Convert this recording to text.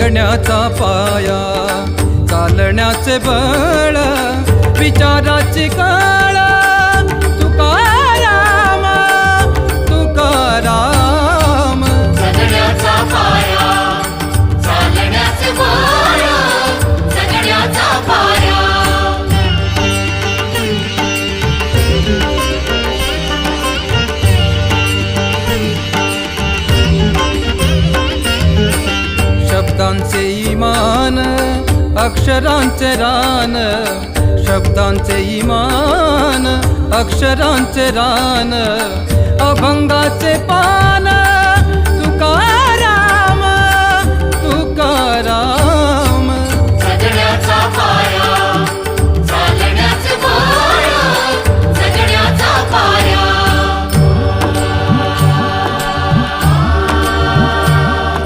जगण्याचा पाया, चालण्याचे बळ, विचाराची कळ, तुकाराम तुकाराम. जगण्याचा पाया, चालण्याचे बळ, जगण्याचा पाया. शब्दांचे इमान, अक्षरांचे रान, शब्दांचे इमान, अक्षरांचे रान, अभंगाचे पान.